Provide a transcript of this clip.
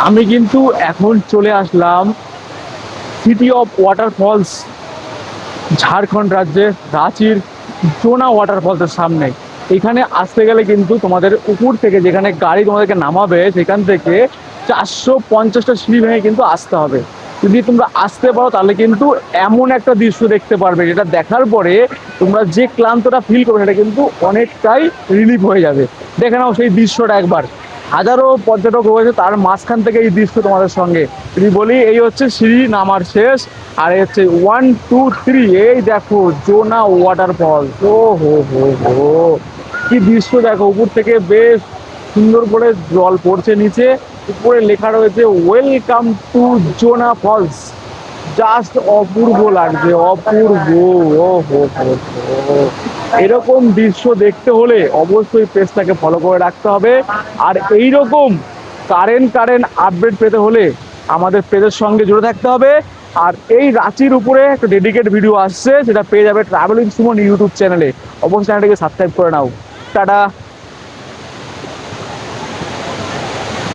আমি কিন্তু এখন চলে আসলাম সিটি অফ ওয়াটারফলস, ঝাড়খণ্ড রাজ্যের রাঁচির জোনা ওয়াটারফলসের সামনে। এখানে আসতে গেলে কিন্তু তোমাদের উপর থেকে, যেখানে গাড়ি তোমাদেরকে নামাবে, সেখান থেকে 450টা সিঁড়ি ভেঙে কিন্তু আসতে হবে। যদি তোমরা আসতে পারো তাহলে কিন্তু এমন একটা দৃশ্য দেখতে পারবে, যেটা দেখার পরে তোমরা যে ক্লান্তটা ফিল করবে সেটা কিন্তু অনেকটাই রিলিফ হয়ে যাবে। দেখে নাও সেই দৃশ্যটা একবার। হাজারো পর্যটক রয়েছে, তার মাঝখান থেকে এই দৃশ্য তোমাদের সঙ্গে যদি বলি। এই হচ্ছে সিঁড়ি নামার শেষ, আর এই হচ্ছে 1 2 3। এই দেখো জোনা ওয়াটারফল। ও হো হো হো, কি দৃশ্য দেখো! উপর থেকে বেশ সুন্দর করে জল পড়ছে নিচে, উপরে লেখা রয়েছে welcome to Jonha falls. Just অপূর্ব লাগছে, অপূর্ব। ও হো হো হো, এরকম দৃশ্য দেখতে হলে অবশ্যই পেজটাকে ফলো করে রাখতে হবে। আর এইরকম কারেন্ট আপডেট পেতে হলে আমাদের পেজের সঙ্গে জুড়ে থাকতে হবে। আর এই রাঁচির উপরে একটা ডেডিকেট ভিডিও আসছে, সেটা পেয়ে যাবে ট্রাভেলিং সুমন ইউটিউব চ্যানেলে। অবশ্যই চ্যানেলটাকে সাবস্ক্রাইব করে নাও। টাটা।